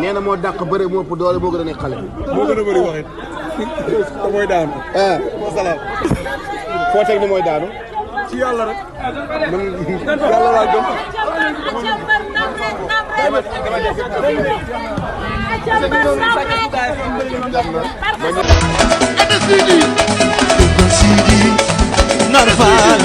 nee na moo dàq bëre moo ëpp doole moo gën a nekk xale. moo gën a bëri waxit te mooy daanu. wasalaam. foo teg ni mooy daanu. ci yàlla rek. man yàlla laa gëm. Narval,